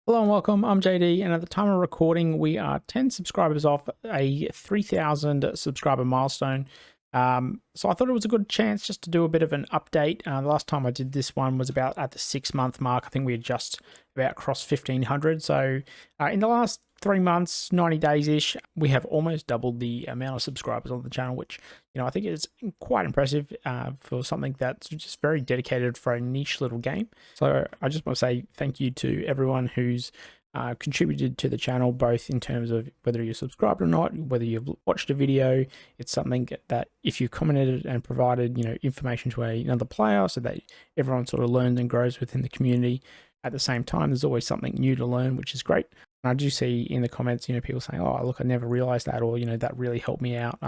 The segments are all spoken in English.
Hello and welcome. I'm JD, and at the time of recording, we are 10 subscribers off a 3,000 subscriber milestone. So I thought it was a good chance just to do a bit of an update. The last time I did this one was about at the 6 month mark. I think we had just about crossed 1,500. So in the last 3 months, 90 days ish, we have almost doubled the amount of subscribers on the channel, which I think is quite impressive for something that's just very dedicated for a niche little game. So I just want to say thank you to everyone who's contributed to the channel, both in terms of whether you're subscribed or not, whether you've watched a video. It's something that if you commented and provided, information to another player so that everyone sort of learns and grows within the community. At the same time, there's always something new to learn, which is great. And I do see in the comments, people saying, "Oh, look, I never realized that," or that really helped me out.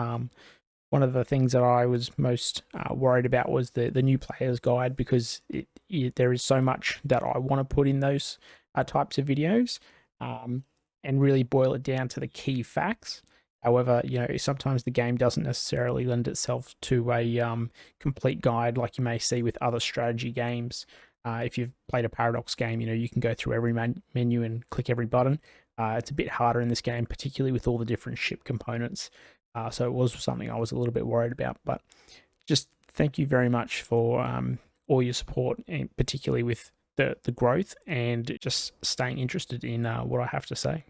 One of the things that I was most worried about was the new player's guide, because there is so much that I want to put in those types of videos, and really boil it down to the key facts. However, sometimes the game doesn't necessarily lend itself to a complete guide like you may see with other strategy games. If you've played a Paradox game, you can go through every menu and click every button. It's a bit harder in this game, particularly with all the different ship components. So it was something I was a little bit worried about. But just thank you very much for all your support, and particularly with the growth and just staying interested in what I have to say.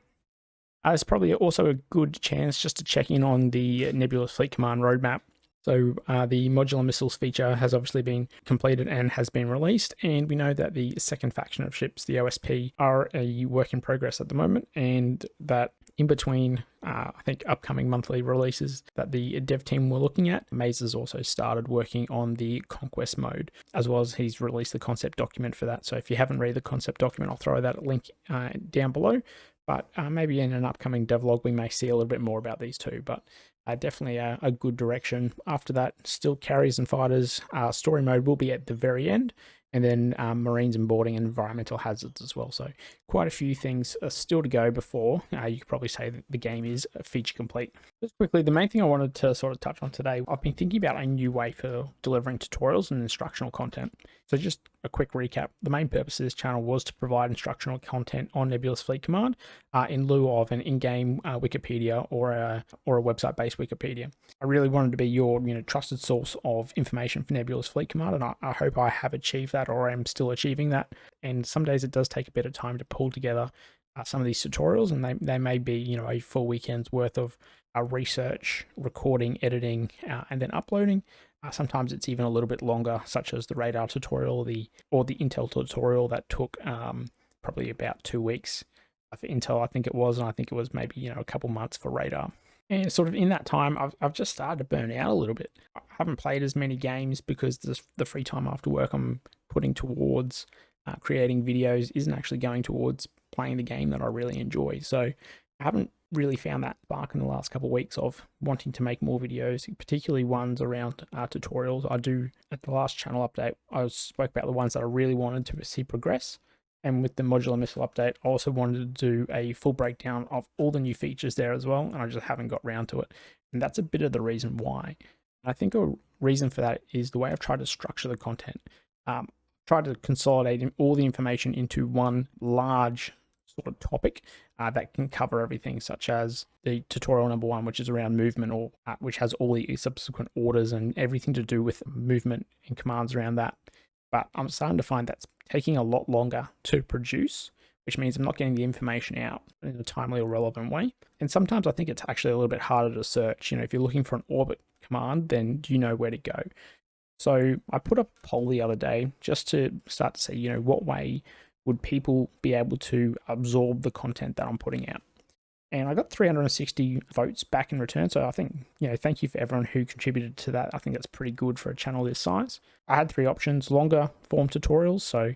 It's probably also a good chance just to check in on the Nebulous Fleet Command roadmap. So the modular missiles feature has obviously been completed and has been released, and we know that the second faction of ships, the OSP, are a work in progress at the moment, and that in between, I think, upcoming monthly releases that the dev team were looking at, Maze has also started working on the Conquest mode, as well as he's released the concept document for that. So if you haven't read the concept document, I'll throw that link down below. But maybe in an upcoming devlog, we may see a little bit more about these two. But definitely a good direction. After that, still carriers and fighters. Story mode will be at the very end, and then marines and boarding and environmental hazards as well. So quite a few things are still to go before you could probably say that the game is feature complete. Just quickly, the main thing I wanted to sort of touch on today, I've been thinking about a new way for delivering tutorials and instructional content. So just a quick recap. The main purpose of this channel was to provide instructional content on Nebulous Fleet Command in lieu of an in-game Wikipedia or a website-based Wikipedia. I really wanted to be your trusted source of information for Nebulous Fleet Command, and I hope I have achieved that, or am still achieving that. And some days it does take a bit of time to pull together some of these tutorials, and they may be a full weekend's worth of research, recording, editing, and then uploading. Sometimes it's even a little bit longer, such as the radar tutorial, or the Intel tutorial that took probably about 2 weeks for Intel, I think it was, and I think it was maybe a couple months for radar. And sort of in that time, I've just started to burn out a little bit. I haven't played as many games because the free time after work I'm putting towards creating videos isn't actually going towards playing the game that I really enjoy. So I haven't really found that spark in the last couple of weeks of wanting to make more videos, particularly ones around tutorials. I do, at the last channel update, I spoke about the ones that I really wanted to see progress. And with the modular missile update, I also wanted to do a full breakdown of all the new features there as well, and I just haven't got round to it. And that's a bit of the reason why. I think a reason for that is the way I've tried to structure the content. Tried to consolidate all the information into one large sort of topic that can cover everything, such as the tutorial number 1, which is around movement, or which has all the subsequent orders and everything to do with movement and commands around that. But I'm starting to find that's taking a lot longer to produce, which means I'm not getting the information out in a timely or relevant way. And sometimes I think it's actually a little bit harder to search. If you're looking for an orbit command, then do you know where to go? So I put up a poll the other day just to start to see, what way would people be able to absorb the content that I'm putting out. And I got 360 votes back in return. So I think, thank you for everyone who contributed to that. I think that's pretty good for a channel this size. I had 3 options: longer form tutorials, so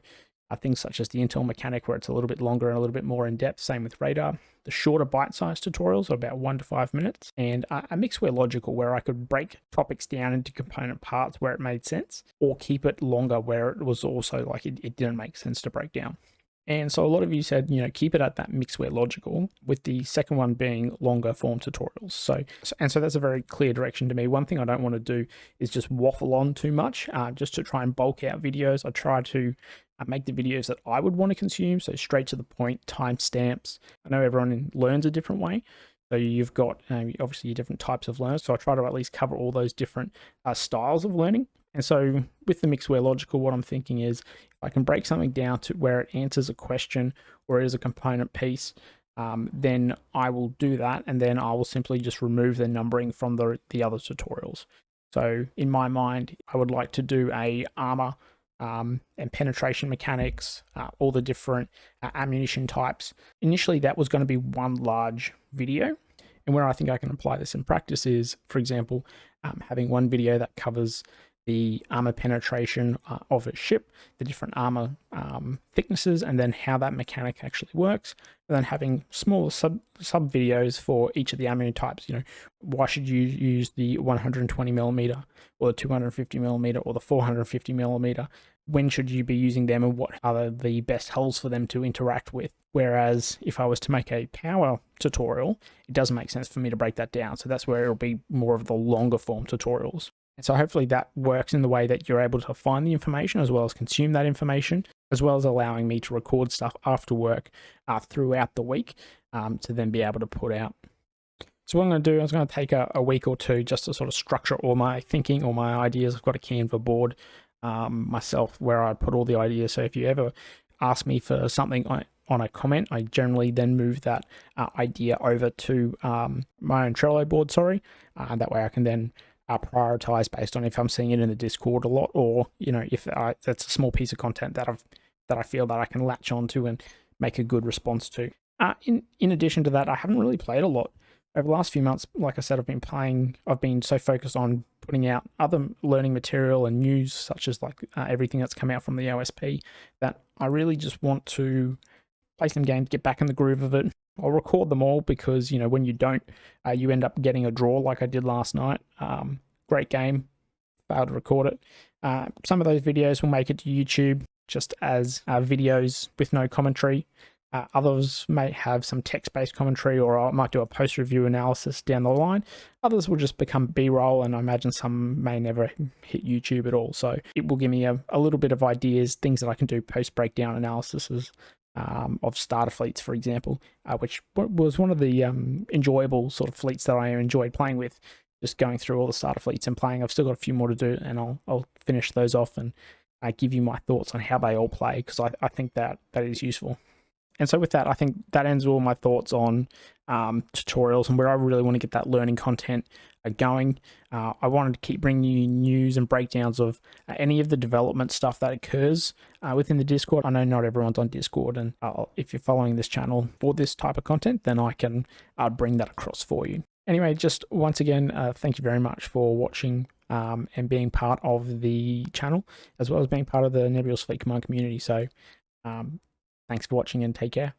things such as the Intel mechanic, where it's a little bit longer and a little bit more in depth, same with radar. The shorter bite-sized tutorials are about 1 to 5 minutes, and a mix where logical, where I could break topics down into component parts where it made sense, or keep it longer where it was also like it didn't make sense to break down. And so a lot of you said, keep it at that Mixware Logical, with the second one being longer form tutorials. So that's a very clear direction to me. One thing I don't want to do is just waffle on too much, just to try and bulk out videos. I try to make the videos that I would want to consume, so straight to the point, timestamps. I know everyone learns a different way. So you've got obviously your different types of learners. So I try to at least cover all those different styles of learning. And so with the Mixware Logical, what I'm thinking is if I can break something down to where it answers a question or it is a component piece, then I will do that. And then I will simply just remove the numbering from the other tutorials. So in my mind, I would like to do a armor and penetration mechanics, all the different ammunition types. Initially, that was going to be one large video. And where I think I can apply this in practice is, for example, having one video that covers the armor penetration of a ship, the different armor thicknesses, and then how that mechanic actually works. And then having smaller sub videos for each of the ammo types. Why should you use the 120mm or the 250mm or the 450mm? When should you be using them, and what are the best hulls for them to interact with? Whereas if I was to make a power tutorial, it doesn't make sense for me to break that down. So that's where it'll be more of the longer form tutorials. And so hopefully that works in the way that you're able to find the information as well as consume that information, as well as allowing me to record stuff after work throughout the week to then be able to put out. So what I'm going to do is I'm going to take a week or two just to sort of structure all my thinking, all my ideas. I've got a Canva board myself where I put all the ideas. So if you ever ask me for something on a comment, I generally then move that idea over to my own Trello board, that way I can then prioritize based on if I'm seeing it in the Discord a lot, or if that's a small piece of content that I feel that I can latch onto and make a good response to. In addition to that, I haven't really played a lot over the last few months. Like I said, I've been so focused on putting out other learning material and news, such as like everything that's come out from the OSP, that I really just want to play some games, get back in the groove of it. I'll record them all because, when you don't, you end up getting a draw like I did last night. Great game, failed to record it. Some of those videos will make it to YouTube just as videos with no commentary. Others may have some text-based commentary, or I might do a post-review analysis down the line. Others will just become B-roll, and I imagine some may never hit YouTube at all. So it will give me a little bit of ideas, things that I can do post-breakdown analyses of starter fleets, for example, which was one of the enjoyable sort of fleets that I enjoyed playing with, just going through all the starter fleets and playing. I've still got a few more to do, and I'll finish those off and give you my thoughts on how they all play, because I think that is useful. And so with that, I think that ends all my thoughts on tutorials and where I really want to get that learning content going. I wanted to keep bringing you news and breakdowns of any of the development stuff that occurs within the Discord. I know not everyone's on Discord, and if you're following this channel for this type of content, then I can bring that across for you. Anyway, just once again, thank you very much for watching and being part of the channel, as well as being part of the Nebulous Fleet Command community. So thanks for watching and take care.